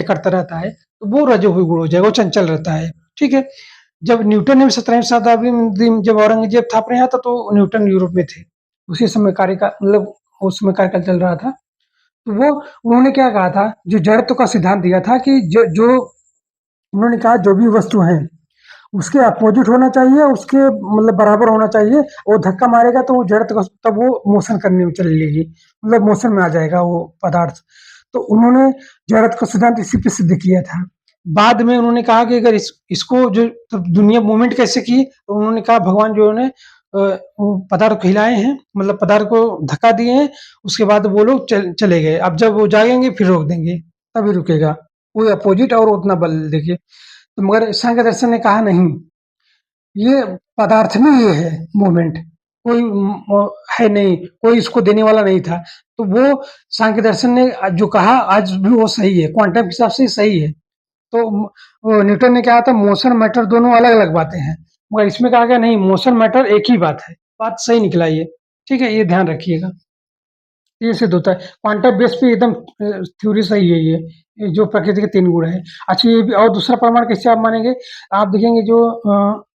करता रहता है, तो वो रजो हुई गुण हो जाएगा, वो चंचल रहता है, ठीक है। जब न्यूटन ने भी 17वीं शताब्दी में जब औरंगजेब था अपने यहाँ तो न्यूटन यूरोप में थे, उसी समय कार्य का मतलब उस समय कार्यकाल चल रहा था। तो वो उन्होंने क्या कहा था, जो जड़त्व का सिद्धांत दिया था कि जो जो उन्होंने कहा जो भी वस्तु है उसके अपोजिट होना चाहिए, उसके मतलब बराबर होना चाहिए। वो धक्का मारेगा तो वो जड़त्व का, तब वो मोशन करने में चली लेगी, मतलब मोशन में आ जाएगा वो पदार्थ। तो उन्होंने जड़त्व का सिद्धांत इसी पे सिद्ध किया था। बाद में उन्होंने कहा कि अगर इसको जो तब दुनिया मूवमेंट कैसे की, तो उन्होंने कहा भगवान जो है वो पदार्थ को हिलाए हैं, मतलब पदार्थ को धक्का दिए हैं, उसके बाद वो लोग चले गए। अब जब वो जागेंगे फिर रोक देंगे, तभी रुकेगा। कोई अपोजिट और उतना बल देखिए। तो मगर सांख्य दर्शन ने कहा नहीं, ये पदार्थ में ये है मूवमेंट, कोई है नहीं, कोई इसको देने वाला नहीं था। तो वो सांख्य दर्शन ने जो कहा आज भी वो सही है, क्वांटम के हिसाब से सही है। तो वो न्यूटन ने कहा था मोशन मैटर दोनों अलग अलग बातें हैं, मगर इसमें कहा गया नहीं, मोशन मैटर एक ही बात है। बात सही निकला ये, ठीक है, ये ध्यान रखिएगा। ये सिद्ध होता है क्वांटम बेस पे एकदम थ्योरी सही है ये जो प्रकृति के तीन गुण है। अच्छा ये भी, और दूसरा प्रमाण कैसे आप मानेंगे, आप देखेंगे जो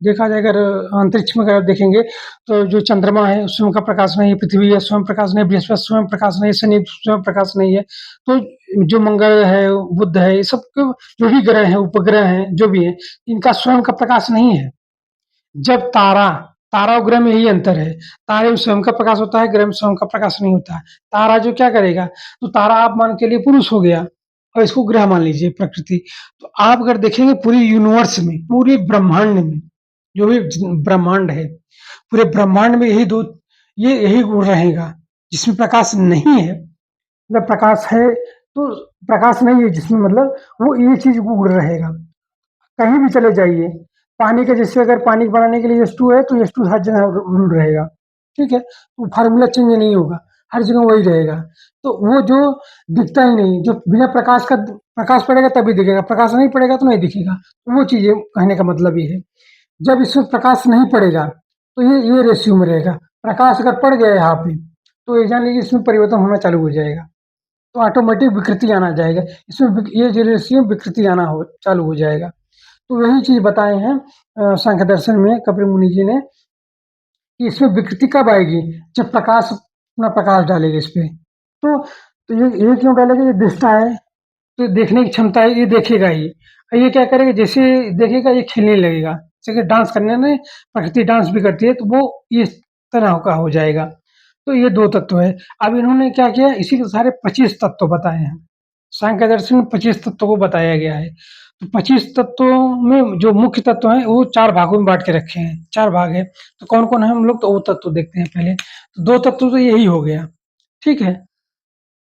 देखा जाए अगर अंतरिक्ष में अगर देखेंगे तो जो चंद्रमा है उसमें का प्रकाश नहीं है, पृथ्वी है स्वयं प्रकाश नहीं, बृहस्पति स्वयं प्रकाश नहीं, शनि स्वयं प्रकाश नहीं है। तो जो मंगल है, बुध है, ये सब जो भी ग्रह है, उपग्रह है, जो भी है, इनका स्वयं का प्रकाश नहीं है। जब तारा तारा और ग्रह में यही अंतर है, तारे में स्वयं का प्रकाश होता है, ग्रह में स्वयं का प्रकाश नहीं होता है। तारा जो क्या करेगा, तो तारा आप मान के लिए पुरुष हो गया और इसको ग्रह मान लीजिए प्रकृति। तो आप अगर देखेंगे पूरी यूनिवर्स में, पूरे ब्रह्मांड में, जो भी ब्रह्मांड है, पूरे ब्रह्मांड में यही दो, ये यही गुण रहेगा जिसमें प्रकाश नहीं है। जब प्रकाश है तो प्रकाश नहीं है जिसमें, मतलब वो ये चीज गुण रहेगा। कहीं भी चले जाइए, पानी के जैसे अगर पानी बनाने के लिए H2 है तो H2 हर जगह रूल रहेगा, ठीक है, तो फार्मूला चेंज नहीं होगा, हर जगह वही रहेगा। तो वो जो दिखता ही नहीं, जो बिना प्रकाश का, प्रकाश पड़ेगा तभी दिखेगा, प्रकाश नहीं पड़ेगा तो नहीं दिखेगा। तो वो चीजें कहने का मतलब ये है। जब इसमें प्रकाश नहीं पड़ेगा तो ये रेशियो में रहेगा। प्रकाश अगर पड़ गया यहाँ पे तो ये जान लीजिए इसमें परिवर्तन होना चालू हो जाएगा, तो ऑटोमेटिक विकृति आना जाएगा इसमें, ये जो रेशियो विकृति आना हो चालू हो जाएगा। तो वही चीज बताए हैं सांख्य दर्शन में कपिल मुनि जी ने, कि इसमें विकृति कब आएगी, जब प्रकाश अपना प्रकाश डालेगा इस पे। तो ये क्यों डालेगा, ये दिखता है तो देखने की क्षमता है, ये देखेगा ही, और ये क्या करेगा, जैसे देखेगा ये खिलने लगेगा। जैसे डांस करने में प्रकृति डांस भी करती है, तो वो इस तरह का हो जाएगा। तो ये दो तत्व है। अब इन्होंने क्या किया, इसी के सारे 25 तत्व बताए हैं। सांख्य दर्शन में 25 तत्वों को बताया गया है। तो 25 तत्वों में जो मुख्य तत्व हैं वो 4 भागों में बांट के रखे हैं, 4 भाग है। तो कौन कौन है हम लोग, तो वो तत्व देखते हैं पहले। तो 2 तत्व तो यही हो गया, ठीक है।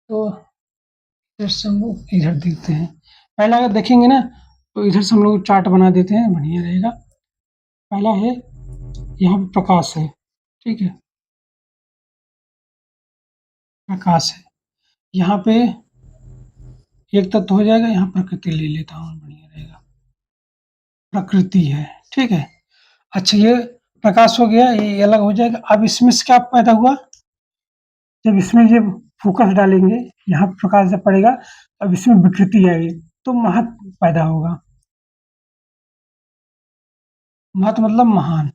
तो जैसे हम लोग इधर देखते हैं, पहला अगर देखेंगे ना तो इधर से हम लोग चार्ट बना देते हैं, बढ़िया रहेगा। पहला है, यहाँ पे प्रकाश है, ठीक है, प्रकाश है। यहाँ पे एक तत्व हो जाएगा, यहाँ प्रकृति ले लेता हूँ, बढ़िया रहेगा, प्रकृति है, ठीक है। अच्छा ये प्रकाश हो गया, ये अलग हो जाएगा। अब इसमें से क्या पैदा हुआ, जब इसमें जब फोकस डालेंगे, यहाँ प्रकाश जब पड़ेगा, अब इसमें विकृति आएगी, तो महत पैदा होगा। महत मतलब महान,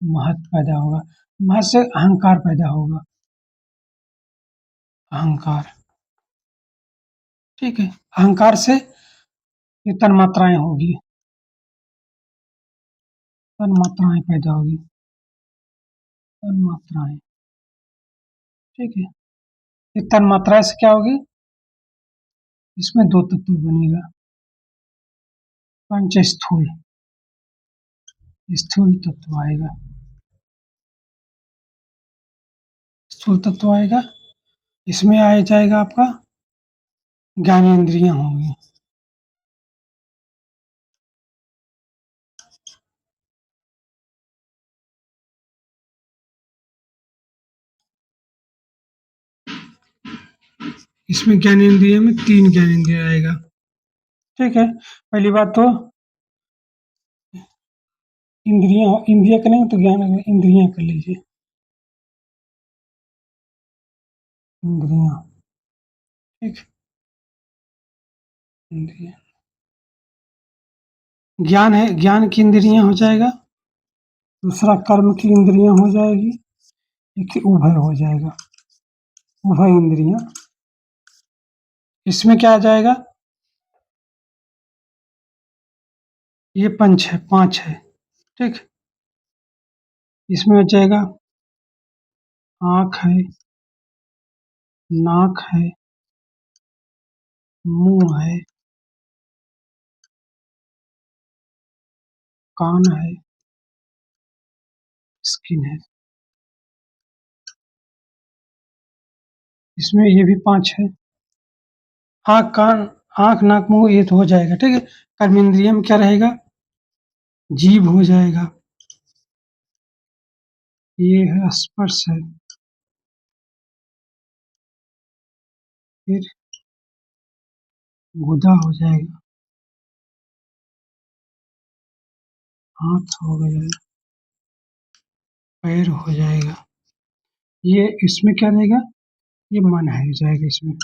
महत पैदा होगा। महत से अहंकार पैदा होगा, अहंकार, ठीक है। अहंकार से ये तन्मात्राएं होगी, तन्मात्राएं पैदा होगी, तन्मात्राएं, ठीक है। ये तन्मात्राएं से क्या होगी, इसमें दो तत्व बनेगा, पंच स्थूल, स्थूल तत्व आएगा, स्थूल तत्व आएगा। इसमें आ जाएगा आपका ज्ञानेंद्रियां होंगी, इसमें ज्ञानेंद्रिय में 3 ज्ञानेंद्रिय आएगा, ठीक है। पहली बात तो इंद्रियां, इंद्रिय करेंगे तो ज्ञान, इंद्रियां कर लीजिए, इंद्रियां, ठीक। इंद्रिय ज्ञान है, ज्ञान की इंद्रियां हो जाएगा। दूसरा कर्म की इंद्रियां हो जाएगी। एक उभय हो जाएगा, उभय इंद्रियां। इसमें क्या आ जाएगा? ये पंच है, पांच है, ठीक। इसमें हो जाएगा आंख है, नाक है, मुंह है, कान है, स्किन है। इसमें ये भी पांच है। आंख, कान, आंख, नाक, मुंह, ये तो हो जाएगा, ठीक है। कर्मेंद्रिय में क्या रहेगा? जीभ हो जाएगा। ये है स्पर्श है। फिर गुदा हो जाएगा। हाथ हो गया, पैर हो जाएगा। ये इसमें क्या रहेगा? ये मन है, जाएगा इसमें,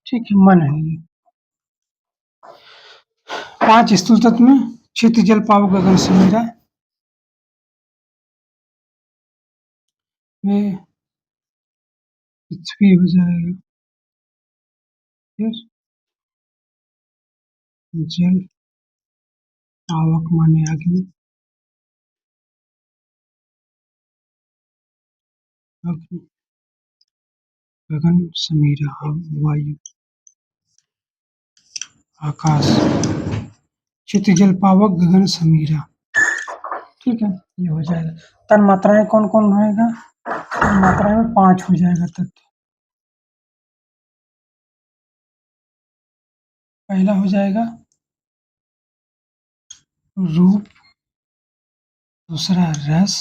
ठीक है, मन है ये। पांच स्थूल तत्व में क्षिति जल पावक गगन समीरा में पृथ्वी हो जाएगा। फिर जल पावक माने अग्नि, अग्नि, गगन समीरा वायु, आकाश, क्षिति जल पावक गगन समीरा, ठीक है, ये हो जाएगा। तन मात्राएं कौन कौन रहेगा? तन मात्राएं में पांच हो जाएगा तत्व। पहला हो जाएगा रूप, दूसरा रस,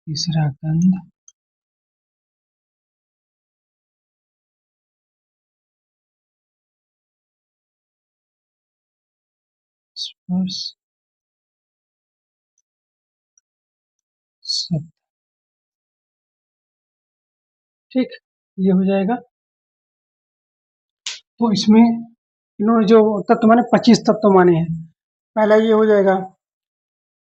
तीसरा गंध, स्पर्श, शब्द, ठीक, ये हो जाएगा। तो इसमें इन्होंने जो तत्व माने 25 तत्व माने हैं, पहला ये हो जाएगा।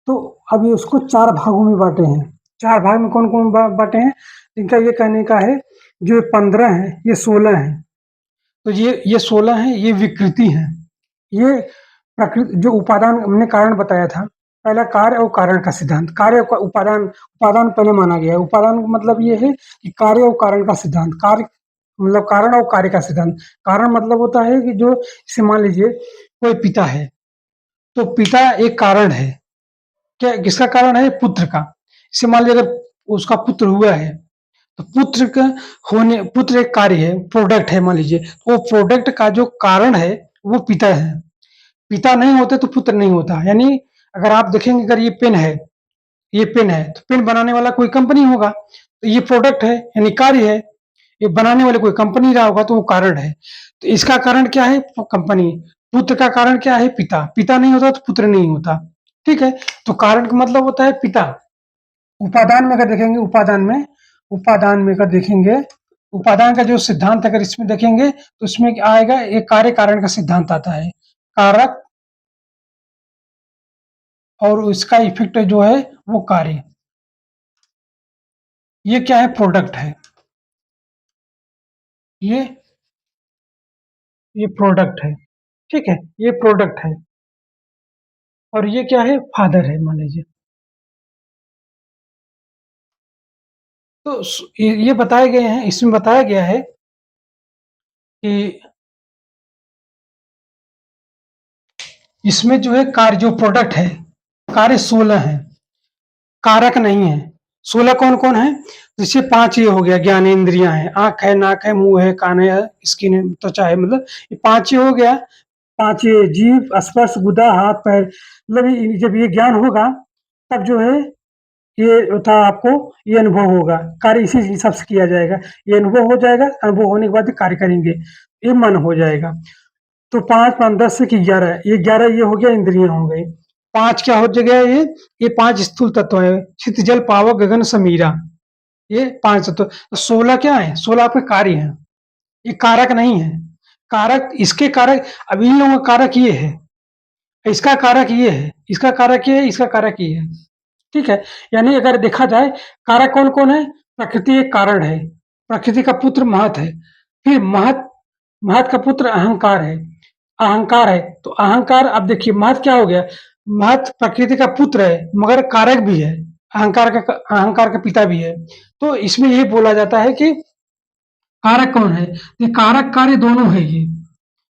तो अभी उसको चार भागों में बांटे हैं। चार भाग में कौन कौन बांटे हैं? इनका ये कहने का है, जो 15 है ये 16 है। तो ये 16 है, ये विकृति है। ये प्रकृति जो उपादान हमने कारण बताया था, पहला कार्य और कारण का सिद्धांत। कार्य का उपादान, उपादान पहले माना गया है। उपादान का मतलब ये है कि कार्य और कारण का सिद्धांत। कार्य मतलब कारण और कार्य का सिद्धांत। कारण मतलब होता है कि जो, जैसे मान लीजिए कोई पिता है, तो पिता एक कारण है। क्या, किसका कारण है? पुत्र का। जैसे मान लीजिए अगर उसका पुत्र हुआ है, तो पुत्र का होने, पुत्र एक कार्य है, प्रोडक्ट है मान लीजिए, वो प्रोडक्ट का जो कारण है वो पिता है। पिता नहीं होते तो पुत्र नहीं होता। यानी अगर आप देखेंगे, अगर ये पेन है, ये पेन है, तो पेन बनाने वाला कोई कंपनी होगा, तो ये प्रोडक्ट है यानी कार्य है। ये बनाने वाले कोई कंपनी रहा होगा तो वो कारण है। तो इसका कारण क्या है? कंपनी। पुत्र का कारण क्या है? पिता। पिता नहीं होता तो पुत्र नहीं होता, ठीक है। तो कारण का मतलब होता है पिता। उपादान में अगर देखेंगे, उपादान में अगर देखेंगे, उपादान का जो सिद्धांत अगर इसमें देखेंगे तो इसमें क्या आएगा? एक कार्य कारण का सिद्धांत आता है। कारक और इसका इफेक्ट जो है वो कार्य। ये क्या है? प्रोडक्ट है। ये ये प्रोडक्ट है, ठीक है, ये प्रोडक्ट है। और ये क्या है? फादर है मान लीजिए। तो ये बताए गए हैं, इसमें बताया गया है कि इसमें जो है कार्य, जो प्रोडक्ट है, कार्य 16 है, कारक नहीं है। 16 कौन कौन है? जैसे पांच ये हो गया, ज्ञानेंद्रियां हैं, आंख है, नाक है, मुंह है, कान है, स्किन है, त्वचा है, मतलब ये पांच ये हो गया। पांच ये जीभ, स्पर्श, गुदा, हाथ, पैर, मतलब जब ये ज्ञान होगा तब जो है ये था आपको, ये अनुभव होगा। कार्य इसी हिसाब से किया जाएगा। ये अनुभव हो जाएगा, अनुभव होने के बाद कार्य करेंगे, ये मन हो जाएगा। तो 5 5 10 से 11, ये 11 ये हो गया, इंद्रियां हो गई। पांच क्या हो गया? ये पांच स्थूल तत्व है, क्षित जल पावक गगन समीरा, ये पांच तत्व। तो 16 क्या है? 16 आपके कार्य है, ये कारक नहीं है। कारक इसके कारक, अब इन लोगों का कारक ये है, इसका कारक ये है, इसका कारक ये है, इसका कारक ये है। ठीक है? यानी अगर देखा जाए कारक कौन-कौन है? प्रकृति एक कारण है, प्रकृति का पुत्र महत है, फिर महत महत का पुत्र अहंकार है, अहंकार है, तो अहंकार अब देखिए महत क्या हो गया? महत प्रकृति का पुत्र है, मगर कारक भी है, अहंकार का पिता भी है। तो इसमें ये बोला जाता है कि कारक कौन है? ये कारक कार्य दोनों है ये।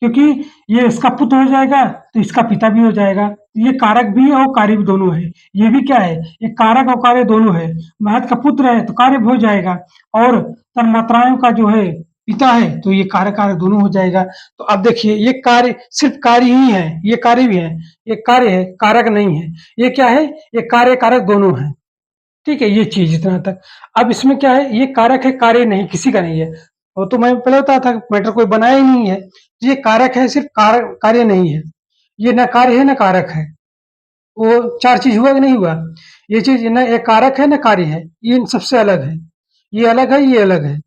क्योंकि ये इसका पुत्र हो जाएगा तो इसका पिता भी हो जाएगा। ये कारक भी है और कार्य भी दोनों है। ये भी क्या है? ये कारक और कार्य दोनों है। महत का पुत्र है तो कार्य भी हो जाएगा और तन्मात्राओं का जो है पिता है तो ये कार्य दोनों हो जाएगा। तो अब देखिए ये कार्य सिर्फ कार्य ही है, ये कार्य भी है, ये कार्य है, कारक नहीं है। ये क्या है? ये कार्य कारक दोनों है। ठीक है, ये चीज इतना तक। अब इसमें क्या है? ये कारक है, कार्य नहीं, किसी का नहीं है। वो तो मैं पहले बताया था, मैटर कोई बनाया ही नहीं है। ये कारक है, सिर्फ कार्य नहीं है। ये ना कार्य है ना कारक है। वो चार चीज हुआ कि नहीं हुआ? ये चीज न एक कारक है न कार्य है, ये इन सबसे अलग है। ये अलग है, ये अलग है।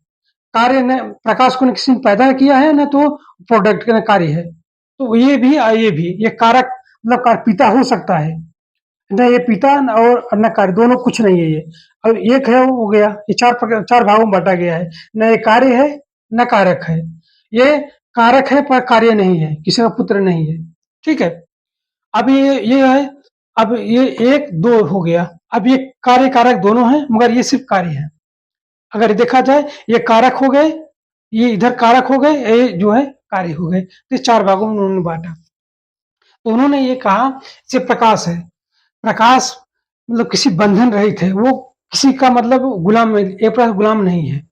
कार्य ने प्रकाश को न किसी ने पैदा किया है न तो प्रोडक्ट का कार्य है। तो ये भी और ये भी, ये कारक मतलब पिता हो सकता है, न ये पिता और न कार्य, दोनों कुछ नहीं है ये। अब एक है वो हो गया, ये चार भागों में बांटा गया है। न ये कार्य है न कारक है। ये कारक है पर कार्य नहीं है, किसी का पुत्र नहीं है। ठीक है? अब ये है, अब ये एक दो हो गया। अब ये कार्य कारक दोनों हैं मगर ये सिर्फ कार्य है। अगर देखा जाए ये कारक हो गए, ये इधर कारक हो गए, ये जो है कार्य हो गए। तो इस चार भागों में उन्होंने बांटा। तो उन्होंने ये कहा जैसे प्रकाश है, प्रकाश मतलब किसी बंधन रहित है, वो किसी का मतलब गुलाम एक प्रकार गुलाम नहीं है।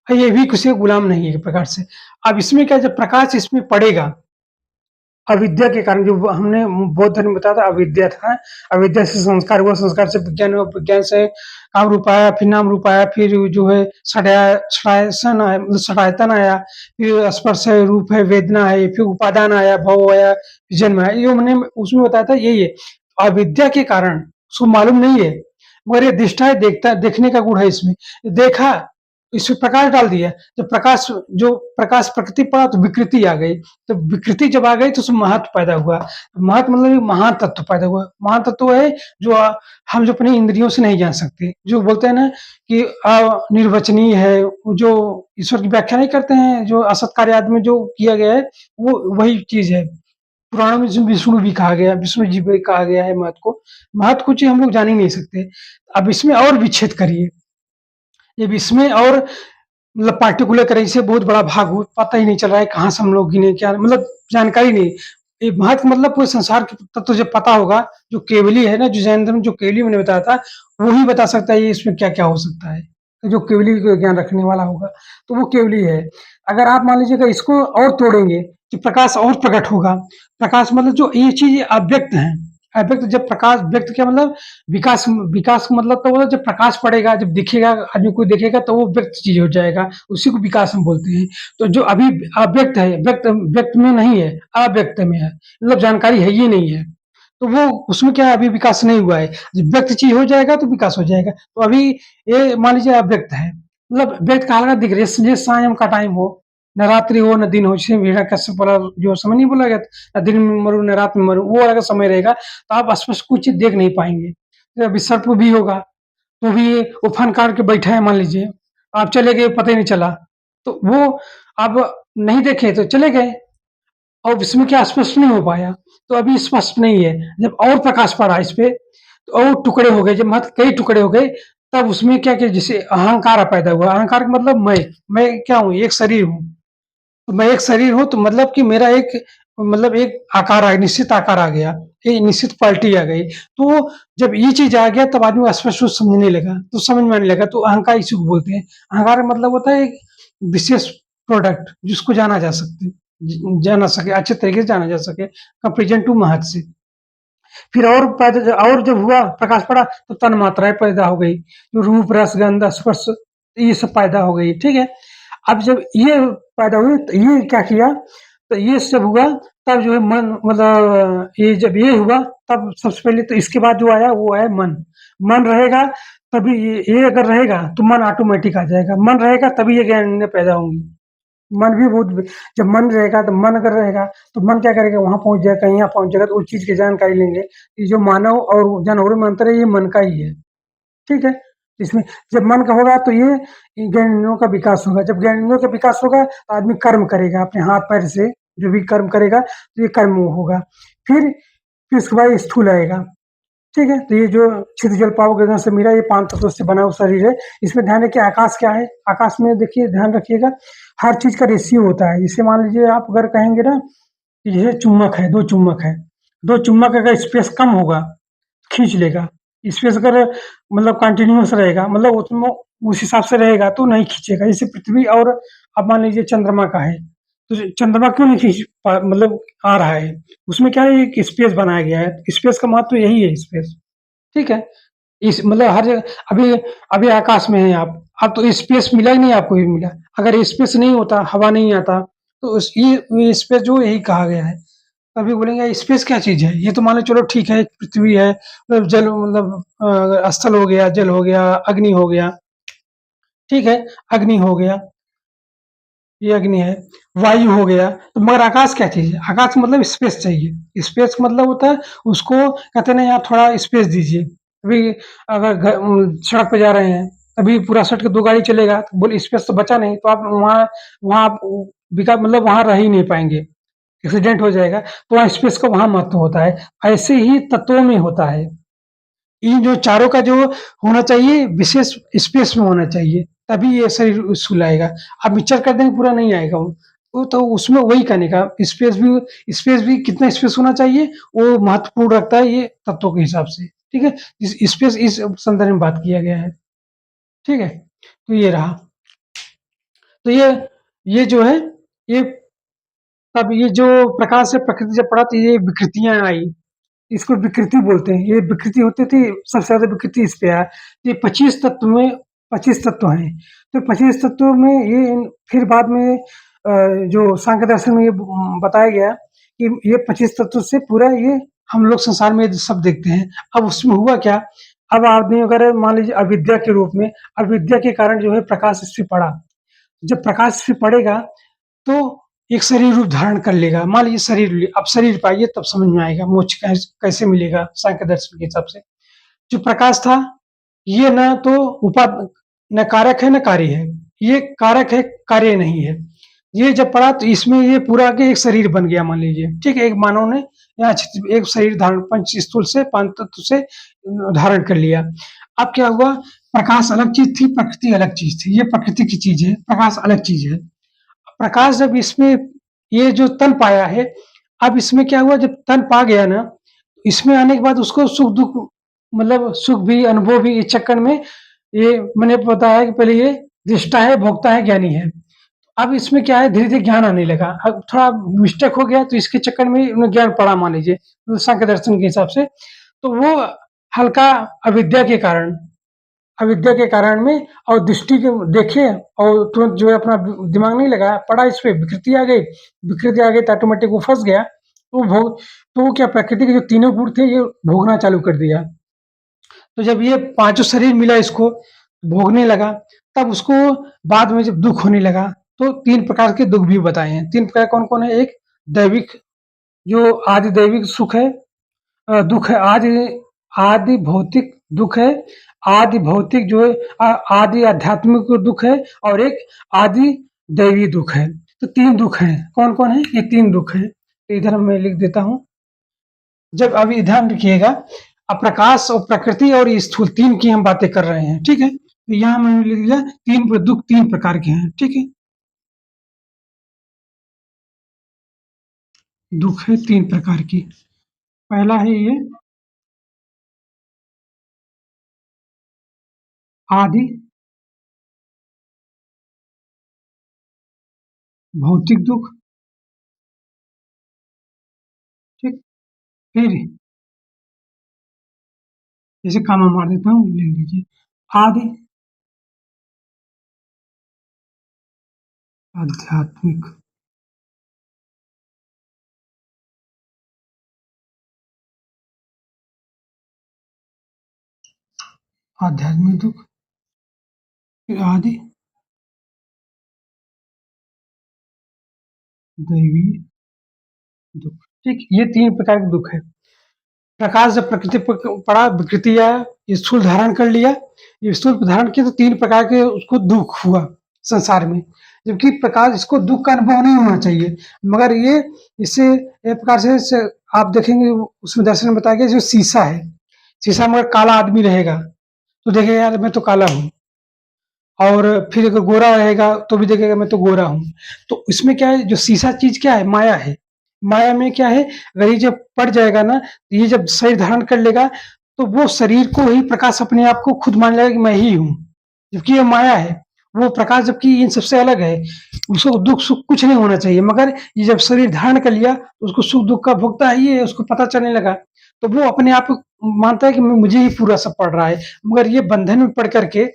ये भी किसी का गुलाम नहीं है एक प्रकार से। अब इसमें क्या, जब प्रकाश इसमें पड़ेगा, अविद्या के कारण, जो हमने बौद्ध धर्म में बताया था अविद्या था, अविद्या से संस्कार हुआ, संस्कार से विज्ञान हुआ, विज्ञान से काम रूप आया, फिर नाम रूप आया, फिर जो है षडायसन आया, मतलब षडायतन आया, फिर स्पर्श है, रूप है, वेदना है, फिर उपादान आया, भव आया, फिर जन्म आया। ये मैंने उसमें बताया था यही है। अविद्या के कारण उसको मालूम नहीं है, मगर ये दृष्टा है, देखने का गुण है इसमें। देखा, इसमें प्रकाश डाल दिया। जब प्रकाश प्रकृति पड़ा तो विकृति आ गई। तो विकृति जब आ गई तो उसमें महत्व पैदा हुआ। महत्व मतलब महान तत्व पैदा हुआ। महान तत्व है जो हम जो अपनी इंद्रियों से नहीं जान सकते। जो बोलते हैं ना कि निर्वचनीय है, जो ईश्वर की व्याख्या नहीं करते हैं, जो असत कार्य आदि में जो किया गया है, वो वही चीज है। पुराणों में जिसमें विष्णु भी कहा गया है, विष्णु जी भी कहा गया है महत्व को। महत्व को चीज हम लोग जान ही नहीं सकते। अब इसमें और विच्छेद करिए, जब इसमें और मतलब पार्टिकुलर करें, इसे बहुत बड़ा भाग हो, पता ही नहीं चल रहा है कहाँ से हम लोग गिने क्या, मतलब जानकारी नहीं। ये महत्व मतलब पूरे संसार के तत्व जब पता होगा, जो केवली है ना, जो जैन धर्म जो केवली मैंने बताया था, वही बता सकता है ये इसमें क्या क्या हो सकता है। तो जो केवली को ज्ञान रखने वाला होगा तो वो केवली है। अगर आप मान लीजिएगा इसको और तोड़ेंगे कि प्रकाश और प्रकट होगा। प्रकाश मतलब जो ये चीज अव्यक्त है, अव्यक्त जब प्रकाश, व्यक्त क्या मतलब विकास, विकास का मतलब तो वो जब प्रकाश पड़ेगा, जब दिखेगा, आदमी को देखेगा तो वो व्यक्त चीज हो जाएगा, उसी को विकास हम बोलते हैं। तो जो अभी अव्यक्त है, व्यक्त व्यक्त में नहीं है, अव्यक्त में है, मतलब जानकारी है ही नहीं है। तो वो उसमें क्या है, अभी विकास नहीं हुआ है। जब व्यक्त चीज हो जाएगा तो विकास हो जाएगा। तो अभी ये मान लीजिए अव्यक्त है, मतलब व्यक्त का अलग दिख रहा है, जैसे सायं का टाइम हो, न रात्रि हो न दिन हो, जैसे हिरण्यकश्यप वाला जो समय नहीं बोला गया था, न दिन में मरू न रात में मरू, वो अलग समय रहेगा। तो आप स्पष्ट कुछ चीज देख नहीं पाएंगे। तो अभी सर्प भी होगा तो भी वो फन काट के बैठा है, मान लीजिए आप चले गए, पता ही नहीं चला, तो वो अब नहीं देखे तो चले गए, और इसमें क्या स्पष्ट नहीं हो पाया। तो अभी स्पष्ट नहीं है। जब और प्रकाश पड़ा इस पे तो और टुकड़े हो गए, जब मत कई टुकड़े हो गए, तब उसमें क्या किया, जैसे अहंकार पैदा हुआ। अहंकार का मतलब मैं क्या हूँ, एक शरीर हूँ। तो मैं एक शरीर हूँ तो मतलब कि मेरा एक, मतलब एक आकार आ, निश्चित आकार आ गया, एक निश्चित क्वालिटी आ गई। तो जब ये चीज आ गया तब आदमी स्पष्ट रूप से समझने लगा, तो समझ में आने लगा। तो अहंकार इसी को बोलते हैं। अहंकार का मतलब होता है एक विशेष प्रोडक्ट जिसको जाना जा सकते, जाना सके, अच्छे तरीके से जाना जा सके, कंपेरिजन टू महत से। फिर और पैदा, और जब हुआ प्रकाश पड़ा तो तन मात्राएं पैदा हो गई, जो रूप रस गंध स्पर्श, ये सब पैदा हो गई। ठीक है? अब जब ये पैदा हुई तो ये क्या किया, तो ये सब हुआ, तब जो है मन, मतलब ये जब ये हुआ तब सबसे पहले तो इसके बाद जो आया वो है मन। मन रहेगा तभी ये अगर रहेगा तो मन ऑटोमेटिक आ जाएगा, मन रहेगा तभी ये ज्ञान पैदा होंगी। मन भी बहुत, जब मन रहेगा तो मन अगर रहेगा तो मन क्या करेगा, वहाँ पहुँच जाएगा, कहीं यहाँ पहुँच जाएगा तो उस चीज़ की जानकारी लेंगे। ये जो मानव और जानवरों में अंतर है ये मन का ही है, ठीक है? इसमें जब मन का होगा तो ये ज्ञानेंद्रियों का विकास होगा, जब ज्ञानेंद्रियों का विकास होगा तो आदमी कर्म करेगा अपने हाथ-पैर से, जो भी कर्म करेगा तो ये कर्म होगा। फिर उसके बाद स्थूल आएगा, ठीक है? तो ये जो क्षितिज, जल, पावक, गगन से मेरा ये 5 तत्वों से बना हुआ शरीर है। इसमें ध्यान रखिए आकाश क्या है? आकाश में देखिए ध्यान रखिएगा, हर चीज़ का रेशियो होता है। जैसे मान लीजिए आप अगर कहेंगे ना कि जैसे चुम्बक है, 2 चुम्बक है, 2 चुम्बक अगर स्पेस कम होगा, खींच लेगा। स्पेस अगर मतलब कंटीन्यूअस रहेगा, मतलब उसमें उस हिसाब से रहेगा तो नहीं खींचेगा। जैसे पृथ्वी और अब मान लीजिए चंद्रमा का है, तो चंद्रमा क्यों नहीं खींच पा मतलब आ रहा है? उसमें क्या है, एक स्पेस बनाया गया है। स्पेस का महत्व यही है, स्पेस। ठीक है? इस मतलब हर जगह अभी अभी आकाश में हैं आप, अब तो स्पेस मिला ही नहीं, आपको ये मिला। अगर स्पेस नहीं होता, हवा नहीं आता, तो उस ये स्पेस जो यही कहा गया है। अभी बोलेंगे स्पेस क्या चीज़ है? ये तो मान लो चलो ठीक है, पृथ्वी है, मतलब जल मतलब स्थल हो गया, जल हो गया, अग्नि हो गया, ठीक है? अग्नि हो गया, ये अग्नि है, वायु हो गया, तो मगर आकाश क्या चीज़ है? आकाश मतलब स्पेस चाहिए। स्पेस मतलब होता है उसको कहते हैं ना, यहाँ थोड़ा स्पेस दीजिए। अभी अगर सड़क पे जा रहे हैं, अभी पूरा सड़क के 2 गाड़ी चलेगा, तो बोले स्पेस तो बचा नहीं, तो आप वहाँ वहाँ आप विका मतलब वहाँ रह ही नहीं पाएँगे, एक्सीडेंट हो जाएगा, तो वहाँ स्पेस का वहाँ महत्व होता है। ऐसे ही तत्वों में होता है। इन जो चारों का जो होना चाहिए विशेष स्पेस में होना चाहिए, तभी ये शरीर सुलाएगा। आप मिक्सचर कर देंगे पूरा नहीं आएगा वो तो उसमें वही कहने का स्पेस भी कितना स्पेस होना चाहिए, वो महत्वपूर्ण रखता है ये तत्वों के हिसाब से, ठीक है? इस स्पेस इस संदर्भ में बात किया गया है, ठीक है? तो ये रहा। तो ये जो है, ये तब ये जो प्रकाश से प्रकृति जब पड़ा तो ये विकृतियाँ आई। इसको विकृति बोलते हैं। ये विकृति होती थी, सबसे ज़्यादा विकृति इस पे है। ये 25 तत्व में 25 तत्व हैं। तो 25 तत्वों में ये फिर बाद में जो सांख्य दर्शन में ये बताया गया कि ये 25 तत्व से पूरा ये हम लोग संसार में सब देखते हैं। अब उसमें हुआ क्या? अब आदमी अगर मान लीजिए अविद्या के रूप में, अविद्या के कारण जो है प्रकाश इस पे पड़ा। जब प्रकाश इस पे पड़ेगा तो एक शरीर रूप धारण कर लेगा। मान लीजिए शरीर अब शरीर पाइए तब समझ में आएगा मोक्ष कैसे मिलेगा सांख्य दर्शन के हिसाब से। जो प्रकाश था, ये ना तो न कारक है न कार्य है। ये कारक है, कार्य नहीं है। ये जब पड़ा तो इसमें ये पूरा के एक शरीर बन गया, मान लीजिए, ठीक है? एक मानव ने यहाँ एक शरीर धारण पंच स्थूल से, पांच तत्व से धारण कर लिया। अब क्या हुआ? प्रकाश अलग चीज थी, प्रकृति अलग चीज थी। ये प्रकृति की चीज है, प्रकाश अलग चीज है। प्रकाश जब इसमें ये जो तन पाया है, अब इसमें क्या हुआ, जब तन पा गया ना, इसमें आने के बाद उसको सुख-दुःख मतलब सुख भी, अनुभव भी, इस चक्कर में ये मैंने बताया कि पहले ये दृष्टा है, भोक्ता है, ज्ञानी है। अब इसमें क्या है, धीरे-धीरे ज्ञान आने लगा। अब थोड़ा मिस्टेक हो गया तो इसके चक्कर में उन्हें ज्ञान पड़ा, मान लीजिए, सांख्य दर्शन के हिसाब से। तो वो हल्का अविद्या के कारण, अविद्या के कारण में और दृष्टि के देखे और तुरंत जो है अपना दिमाग नहीं लगाया, पड़ा इस पे, विकृति आ गई। विकृति आ गई तो ऑटोमेटिक वो फँस गया। तो वो क्या, प्रकृति के जो तीनों गुण थे ये भोगना चालू कर दिया। तो जब ये पाँचों शरीर मिला इसको, भोगने लगा, तब उसको बाद में जब दुःख होने लगा, तो 3 प्रकार के दुःख भी बताए हैं। 3 प्रकार कौन-कौन है? एक दैविक, जो आदि दैविक सुख है, दुःख है, आदि आदि भौतिक दुःख है, आदि भौतिक जो है, आदि आध्यात्मिक दुःख है, और एक आदि दैवी दुःख है। तो 3 दुःख हैं। कौन-कौन है? ये 3 दुःख हैं। तो इधर मैं लिख देता हूँ। जब अभी ध्यान रखिएगा, प्रकाश और प्रकृति और ये स्थूल 3 की हम बातें कर रहे हैं, ठीक है? तो यहाँ मैंने लिख दिया 3 दुःख 3 प्रकार के हैं, ठीक है? दुःख है 3 प्रकार की। पहला है ये आदि भौतिक दुःख, ठीक? फिर जैसे कॉमा मार देता हूँ, लिख लीजिए। आदि आध्यात्मिक, आध्यात्मिक दुःख, फिर आदि दैवी, दुख। ठीक, ये 3 प्रकार के दुख है। प्रकाश जब प्रकृति पर पड़ा, विकृति आया, स्थूल धारण कर लिया। ये स्थूल धारण किया तो 3 प्रकार के उसको दुःख हुआ संसार में। जबकि प्रकाश इसको दुःख का अनुभव नहीं होना चाहिए। मगर ये इससे एक प्रकार से आप देखेंगे उसमें दर्शन में बताया गया जो शीशा है, शीशा में अगर काला आदमी रहेगा, तो देखेगा यार मैं तो काला हूँ। और फिर अगर गोरा रहेगा तो भी देखेगा मैं तो गोरा हूँ। तो इसमें क्या है जो शीशा चीज़ क्या है? माया है। माया में क्या है अगर ये जब पड़ जाएगा ना, ये जब शरीर धारण कर लेगा तो वो शरीर को ही प्रकाश अपने आप को खुद मान लेगा कि मैं ही हूँ। जबकि ये माया है। वो प्रकाश जबकि इन सबसे अलग है। उसको दुःख-सुख कुछ नहीं होना चाहिए मगर ये जब शरीर धारण कर लिया तो उसको सुख-दुःख का भोगता ही है, उसको पता चलने लगा। तो वो अपने आप मानता है कि मुझे ही पूरा सब पड़ रहा है। मगर ये बंधन में पड़ कर के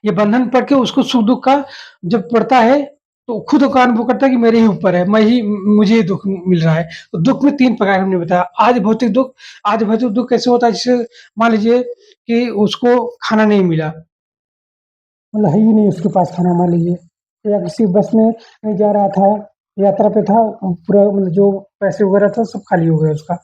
ये बंधन पड़ के उसको सुख-दुःख का जब पड़ता है, तो खुद का अनुभव करता है कि मेरे ही ऊपर है, मुझे ही दुःख मिल रहा है। तो दुःख में 3 प्रकार हमने बताया। आज भौतिक दुःख कैसे होता है जैसे मान लीजिए कि उसको खाना नहीं मिला, मतलब है ही नहीं उसके पास खाना मान लीजिए या किसी बस में कहीं जा रहा था, यात्रा पे था, पूरा मतलब जो पैसे वगैरह था सब खाली हो गया उसका,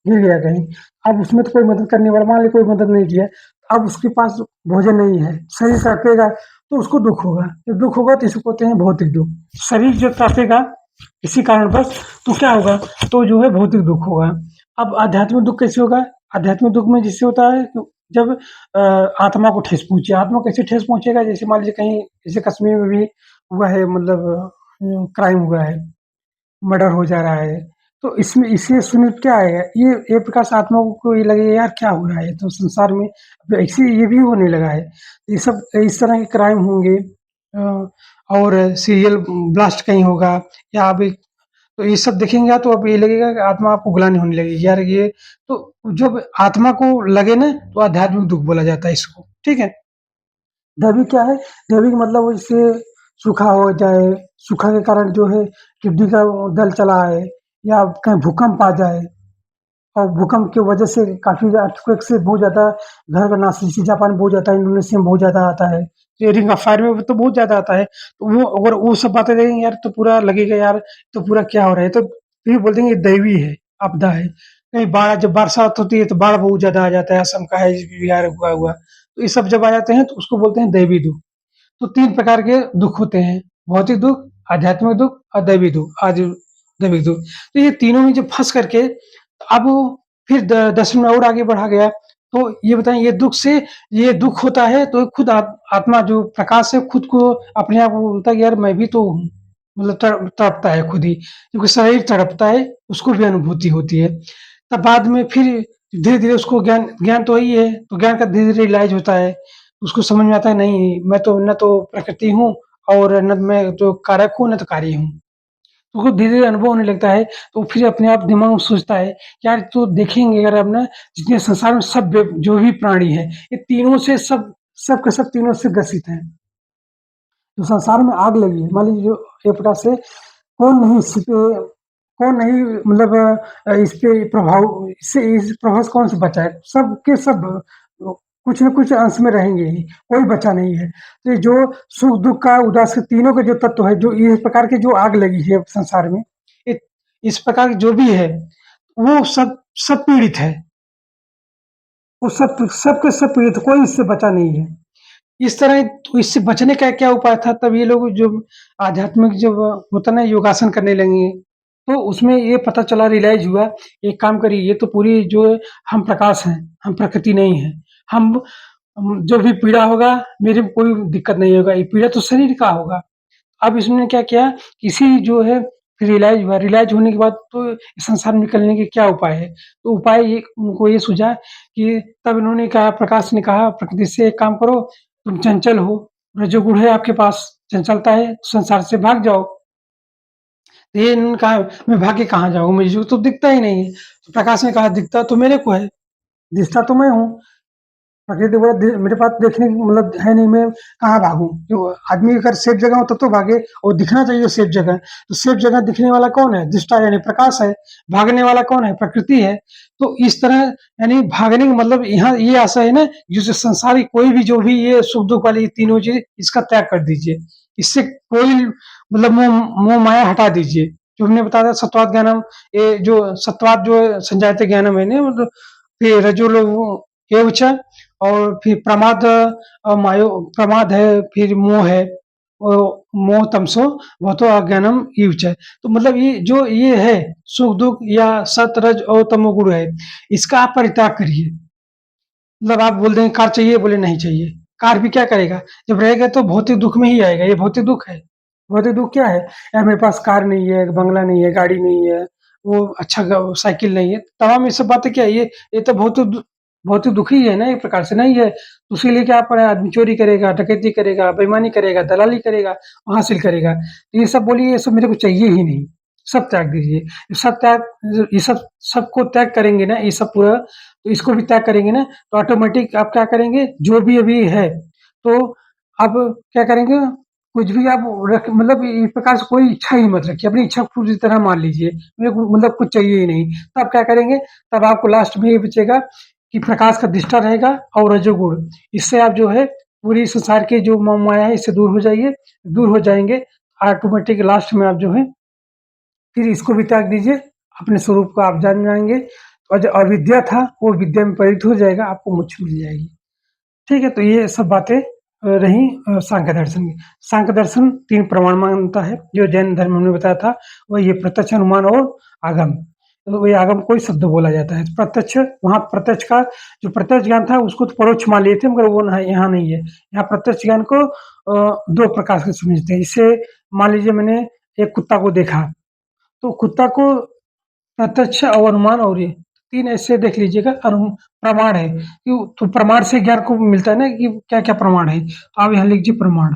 गिर गया कहीं। अब उसमें तो कोई मदद करने वाला मान लीजिए कोई मदद नहीं किया, अब उसके पास भोजन नहीं है, शरीर तड़पेगा तो उसको दुःख होगा। जब दुःख होगा तो इसको कहते हैं भौतिक दुःख। शरीर जब तड़पेगा किसी कारणवश तो क्या होगा? तो जो है भौतिक दुःख होगा। अब आध्यात्मिक दुःख कैसे होगा? आध्यात्मिक दुःख में जिससे होता है जब अ, आत्मा को ठेस पहुँचे। आत्मा को कैसे ठेस पहुँचेगा? जैसे मान लीजिए कहीं जैसे कश्मीर में भी हुआ है मतलब क्राइम हुआ है, मर्डर हो जा रहा है। तो इसमें इससे सुन क्या है ये एक प्रकार से आत्मा को ये लगेगा यार क्या हो रहा है? तो संसार में अब ऐसे ये भी होने लगा है। ये सब इस तरह के क्राइम होंगे और सीरियल ब्लास्ट कहीं होगा या अभी तो ये सब देखेंगे तो अब ये लगेगा कि आत्मा आपको ग्लानि होने लगेगी यार ये तो जब आत्मा को लगे ना तो आध्यात्मिक दुःख बोला जाता है इसको, ठीक है? दैविक क्या है? दैविक मतलब जैसे सूखा हो जाए, सूखा के कारण जो है टिड्डी का दल चला है या कहीं भूकंप आ जाए और भूकंप की वजह से काफ़ी अर्थक्वेक से बहुत ज़्यादा घर का नाश जैसे जापान में बहुत ज़्यादा, इंडोनेशिया में बहुत ज़्यादा आता है। ये रिंग ऑफ फायर में तो बहुत ज़्यादा आता है। तो वो अगर वो सब बातें देखेंगे यार तो पूरा लगेगा यार तो पूरा क्या हो रहा है? तो फिर बोल देंगे दैवी है, आपदा है। कहीं बाढ़ जब बरसात होती है तो बाढ़ बहुत ज़्यादा आ जाता है, असम का है, बिहार हुआ हुआ। तो ये सब जब आ जाते हैं तो उसको बोलते हैं दैवी दुःख। तो 3 प्रकार के दुःख होते हैं, भौतिक दुःख, आध्यात्मिक दुःख और दैवी दुःख दैविक दुःख। तो ये तीनों में जब फँस करके अब फिर 10 मिनट और आगे बढ़ा गया, तो ये बताएँ ये दुःख होता है तो खुद आत्मा जो प्रकाश है खुद को अपने आप को बोलता है कि यार मैं भी तो हूँ, मतलब तड़पता है खुद ही, क्योंकि शरीर तड़पता है, उसको भी अनुभूति होती है। तब बाद में फिर धीरे-धीरे उसको ज्ञान ज्ञान तो वही है, तो ज्ञान का धीरे-धीरे रियलाइज़ होता है। उसको समझ में आता है नहीं मैं तो न तो प्रकृति हूँ और न मैं तो कारक हूँ, न तो कार्य हूँ। तो उसको धीरे-धीरे अनुभव होने लगता है, तो फिर अपने आप दिमाग में सोचता है, यार तो देखेंगे अगर अब ना जितने संसार में सब जो भी प्राणी हैं, ये तीनों से सब के सब तीनों से ग्रसित हैं। तो संसार में आग लगी है, मान लीजिए जो एक प्रकार से कौन नहीं इस पे कौन नहीं मतलब इस पे प्रभाव इससे इस प्रभाव से कौन से बचा है? सब के सब कुछ न कुछ अंश में रहेंगे ही, कोई बचा नहीं है। तो ये जो सुख-दुःख का उदास के तीनों के जो तत्व है, जो इस प्रकार की जो आग लगी है संसार में, इ इस प्रकार की जो भी है, वो सब पीड़ित है। वो सब के सब पीड़ित, कोई इससे बचा नहीं है। इस तरह तो इससे बचने का क्या उपाय था? तब ये लोग जो आध्यात्मिक जब होता है ना योगासन करने लगे, तो उसमें ये पता चला रियलाइज़ हुआ, एक काम करिए ये तो पूरी जो है हम प्रकाश हैं, हम प्रकृति नहीं हैं। हम जो भी पीड़ा होगा मेरे को कोई दिक्कत नहीं होगा, ये पीड़ा तो शरीर का होगा। अब इसने क्या किया, किसी जो है रियलाइज़ हुआ, रियलाइज़ होने के बाद तो इस संसार में निकलने के क्या उपाय है? तो उपाय ये उनको ये सूझा कि तब इन्होंने कहा प्रकाश ने कहा प्रकृति से एक काम करो, तुम चंचल हो, रजोगुण है आपके पास, चंचलता है, संसार से भाग जाओ। तो ये इन्होंने कहा मैं भाग के कहाँ जाऊँ? मुझे तो दिखता ही नहीं है। तो प्रकाश ने कहा दिखता तो मेरे को है, दिखता तो मैं हूँ। प्रकृति बोला मेरे पास देखने की मतलब है नहीं मैं कहाँ भागूँ? जो आदमी अगर सेफ जगह हो तब तो भागे और दिखना चाहिए सेफ जगह। तो सेफ जगह दिखने वाला कौन है? दृष्टा यानी प्रकाश है। भागने वाला कौन है? प्रकृति है। तो इस तरह यानी भागने का मतलब यहाँ ये आशा है ना, जैसे संसारी कोई भी जो भी ये सुख-दुःख वाली तीनों चीज़ इसका त्याग कर दीजिए। इससे कोई मतलब मोह माया हटा दीजिए। जो हमने बताया था सत्वात ज्ञानम, ये जो सत्वात जो संजायते ज्ञानम है ना, मतलब फिर रजोलोभ एव च, और फिर प्रमाद मायो प्रमाद है, फिर मोह है, और मोह तमसो वह तो अज्ञानम इव च। तो मतलब ये जो ये है सुख दुख या सत रज और तमोगुण है, इसका आप परित्याग करिए। मतलब आप बोल देंगे कार चाहिए, बोले नहीं चाहिए, कार भी क्या करेगा, जब रहेगा तो भौतिक दुख में ही आएगा, ये भौतिक दुख है। भौतिक दुख क्या है, यार मेरे पास कार नहीं है, बंगला नहीं है, गाड़ी नहीं है, वो अच्छा साइकिल नहीं है, तमाम ये सब बातें क्या है, ये तो भौतिक दुख ही है ना, एक प्रकार से नहीं है। तो उसी लिए क्या पड़ा, आदमी चोरी करेगा, डकैती करेगा, बेईमानी करेगा, दलाली करेगा, हासिल करेगा, तो ये सब बोलिए, ये सब मेरे को चाहिए ही नहीं, सब त्याग दीजिए। सब त्याग, ये सब सबको त्याग करेंगे ना, ये सब पूरा, तो इसको भी त्याग करेंगे ना, तो ऑटोमेटिक आप क्या करेंगे, जो भी अभी है, तो आप क्या करेंगे, कुछ भी आप रख, मतलब इस प्रकार से कोई इच्छा ही मत रखिए, अपनी इच्छा पूरी तरह मान लीजिए, मेरे को मतलब कुछ चाहिए ही नहीं। तब क्या करेंगे, तब आपको लास्ट में ये बचेगा कि प्रकाश का अधिष्ठा रहेगा और रजोगुण, इससे आप जो है पूरी संसार की जो मोह माया है इससे दूर हो जाइए, दूर हो जाएंगे, ऑटोमेटिक लास्ट में आप जो है फिर इसको भी त्याग दीजिए, अपने स्वरूप को आप जान जाएंगे, और जो अविद्या था वो विद्या में परिणत हो जाएगा, आपको मोक्ष मिल जाएगी। ठीक है, तो ये सब बातें रही सांख्य दर्शन की। सांख्य दर्शन 3 प्रमाण मानता है, जो जैन धर्म में बताया था, वह ये प्रत्यक्ष, अनुमान और आगम। तो वही आगम को ही शब्द बोला जाता है। प्रत्यक्ष, वहाँ प्रत्यक्ष का जो प्रत्यक्ष ज्ञान था उसको तो परोक्ष मान लिए थे, मगर वो यहाँ नहीं है। यहाँ प्रत्यक्ष ज्ञान को 2 प्रकार से समझते हैं। इससे मान लीजिए मैंने एक कुत्ता को देखा, तो कुत्ता को प्रत्यक्ष और अनुमान और ये 3 ऐसे देख लीजिएगा, प्रमाण है कि तो प्रमाण से ज्ञान को मिलता है ना कि क्या-क्या प्रमाण है। तो आप यहाँ लीजिए प्रमाण,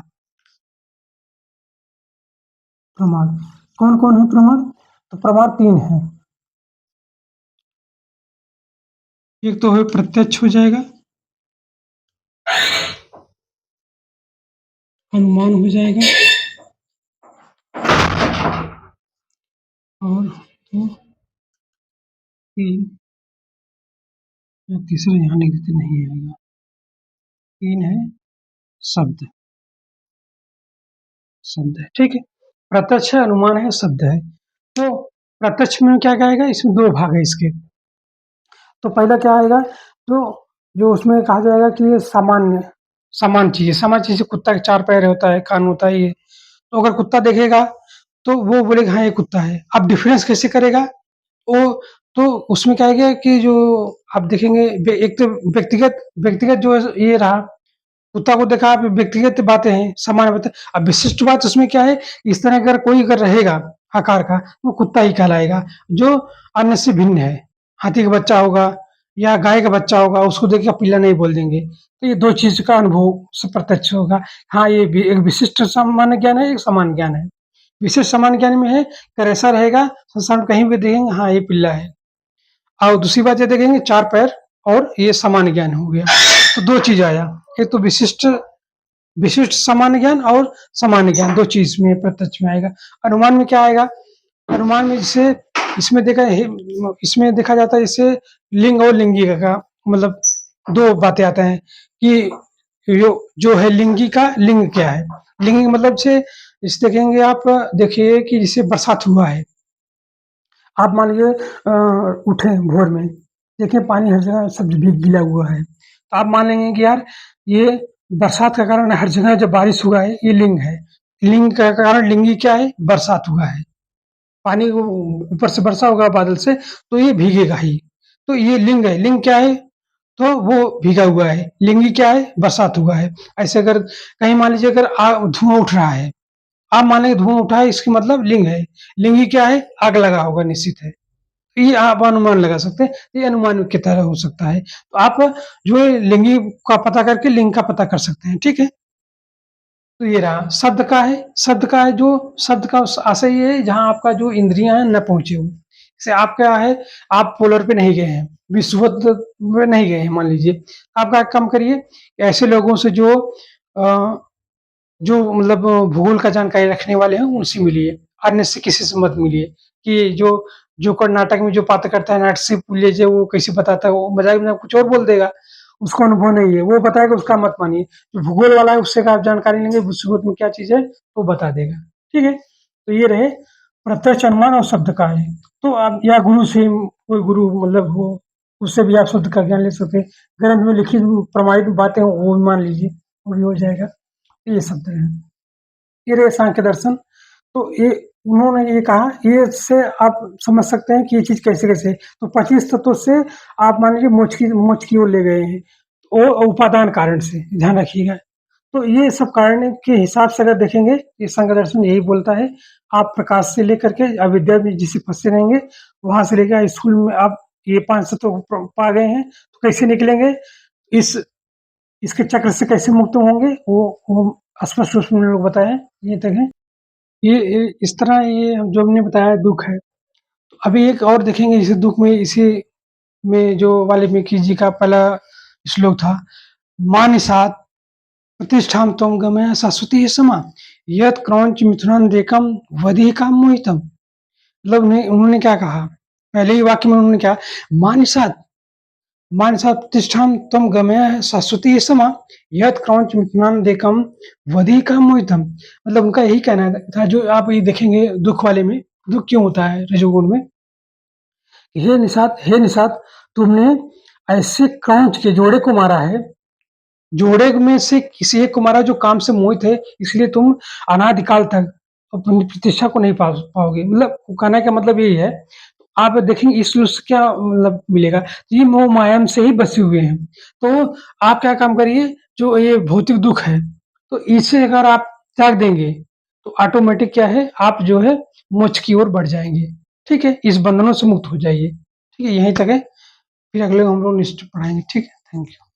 प्रमाण कौन-कौन है प्रमाण? तो प्रमाण 3 है। एक तो है प्रत्यक्ष हो जाएगा, अनुमान हो जाएगा, और तो 3 या तीसरा यहाँ लिख देते, नहीं आएगा। 3 है शब्द, शब्द है, ठीक है। प्रत्यक्ष है, अनुमान है, शब्द है। तो प्रत्यक्ष में क्या कहेगा, इसमें 2 भाग है इसके। तो पहला क्या आएगा, तो जो उसमें कहा जाएगा कि ये सामान्य सामान्य चीज़ है। सामान्य चीज़, कुत्ता के 4 पैर होता है, कान होता है ये। तो अगर कुत्ता देखेगा, तो वो बोलेगा हाँ, ये कुत्ता है। अब डिफरेंस कैसे करेगा? वो तो उसमें क्या है कि जो आप देखेंगे, एक तो व्यक्तिगत व्यक्तिगत जो ये रहा, कुत्ता को देखा, आप व्यक्तिगत बातें हैं, सामान्य बातें। अब विशिष्ट बात उसमें क्या है, इस तरह अगर कोई अगर रहेगा आकार का, वो कुत्ता ही कहलाएगा, जो अन्य से भिन्न है। हाथी का बच्चा होगा या गाय का बच्चा होगा, उसको देख के पिल्ला नहीं बोल देंगे। तो ये 2 चीज़ का अनुभव से प्रत्यक्ष होगा। हाँ, ये भी एक विशिष्ट सामान्य ज्ञान है, एक सामान्य ज्ञान है। विशिष्ट सामान्य ज्ञान में है, अगर ऐसा रहेगा, संसार में कहीं भी देखेंगे, हाँ, ये पिल्ला है। और दूसरी बात ये देखेंगे, 4 पैर, और ये सामान्य ज्ञान हो गया। तो 2 चीज़ आया, एक तो विशिष्ट विशिष्ट सामान्य ज्ञान और सामान्य ज्ञान, 2 चीज़ में प्रत्यक्ष में आएगा। अनुमान में क्या आएगा? अनुमान में जैसे इसमें देखा जाता है, जैसे लिंग और लिंगी का मतलब 2 बातें आते हैं कि जो है लिंगी का लिंग क्या है? लिंगी का मतलब से जैसे देखेंगे आप, देखिए कि जैसे बरसात हुआ है, आप मान लीजिए उठे भोर में, देखिए पानी हर जगह सब भीग गीला हुआ है, तो आप मान लेंगे कि यार ये बरसात का कारण हर जगह जब बारिश हुआ है, ये लिंग है। लिंग का कारण लिंगी क्या है? बरसात हुआ है। पानी ऊपर से बरसा होगा बादल से, तो ये भीगेगा ही। तो ये लिंग है। लिंग क्या है? तो वो भीगा हुआ है। लिंगी क्या है? बरसात हुआ है। ऐसे अगर कहीं मान लीजिए अगर धुआं उठ रहा है, आप मान लेंगे धुआं उठा है, इसका मतलब लिंग है। लिंगी क्या है? आग लगा होगा, निश्चित है। ये आप अनुमान लगा सकते हैं, ये अनुमान की तरह हो सकता है। तो आप जो है लिंगी का पता करके लिंग का पता कर सकते हैं, ठीक है? तो ये रहा शब्द का है। शब्द का है, जो शब्द का आशय ये है, जहाँ आपका जो इंद्रियां हैं न पहुंचे हो। जैसे आप क्या है, आप पोलर पे नहीं गए हैं, विषुवत में नहीं गए हैं, मान लीजिए, आप क्या काम करिए, ऐसे लोगों से जो मतलब भूगोल का जानकारी रखने वाले हैं, उनसे मिलिए, अन्य से किसी से मत मिलिए। कि जो कर्नाटक में जो बात करता है, नाटक से पूछ लीजिए वो कैसे बताता है, वो मजाक में कुछ और बोल देगा। उसको अनुभव नहीं है, वो बताएगा उसका मत मानिए। जो भूगोल वाला है उससे का आप जानकारी लेंगे, भूगोल में क्या चीज़ है वो बता देगा। ठीक है? तो ये रहे प्रत्यक्ष अनुमान और शब्द का है। तो आप या गुरु से कोई गुरु मतलब हो, उससे भी आप शब्द का ज्ञान ले सकते हैं। ग्रंथ में लिखित प्रमाणित बातें वो भी मान लीजिए, वो भी हो जाएगा। ये शब्द है। ये रहे सांख्य दर्शन। तो ये उन्होंने ये कहा, ये से आप समझ सकते हैं कि ये चीज़ कैसे-कैसे है। तो 25 तत्वों से आप मान लीजिए मोक्ष की ओर ले गए हैं, वो उपादान कारण से, ध्यान रखिएगा। तो ये सब कारण के हिसाब से अगर देखेंगे, ये सांख्य दर्शन यही बोलता है, आप प्रकाश से लेकर के अविद्या में जिसे फँसे रहेंगे, वहाँ से लेकर स्कूल में आप ये 5 तत्व पा गए हैं, तो कैसे निकलेंगे? इस इसके चक्र से कैसे मुक्त होंगे, वो स्पष्ट रूप से उन्होंने लोग बताया है, ये तक है। ये इस तरह ये जो हमने बताया दुःख है। तो अभी एक और देखेंगे इसी दुःख में, इसी में जो वाल्मीकि जी का पहला श्लोक था, मानिषात् प्रतिष्ठां त्वं गमय शाश्वती समा यत् क्रौंच मिथुनान्धेकं वधेकां मोहितम्। मतलब उन्होंने क्या कहा? पहले ही वाक्य में उन्होंने क्या, मानिषात् मानसा प्रतिष्ठां त्वं गमय शाश्वती समा यत् क्रौंच मिथुनान्धेकं वधेकां मोहितम्। मतलब उनका यही कहना था, जो आप ये देखेंगे दुःख वाले में, दुःख क्यों होता है रजोगुण में? हे निषाद, तुमने ऐसे क्रौंच के जोड़े को मारा है, जोड़े में से किसी एक को मारा जो काम से मोहित है, इसलिए तुम अनादिकाल तक अपनी प्रतिष्ठा को नहीं पा पाओगे। मतलब कहने का मतलब यही है। आप देखेंगे इस श्लोक से क्या मतलब मिलेगा, ये मोह माया से ही बसे हुए हैं। तो आप क्या काम करिए, जो ये भौतिक दुःख है, तो इसे अगर आप त्याग देंगे, तो ऑटोमेटिक क्या है, आप जो है मोक्ष की ओर बढ़ जाएँगे। ठीक है? इस बंधनों से मुक्त हो जाइए। ठीक है? यहीं तक है। फिर अगले हम लोग नेक्स्ट पढ़ाएँगे। ठीक है? Thank you.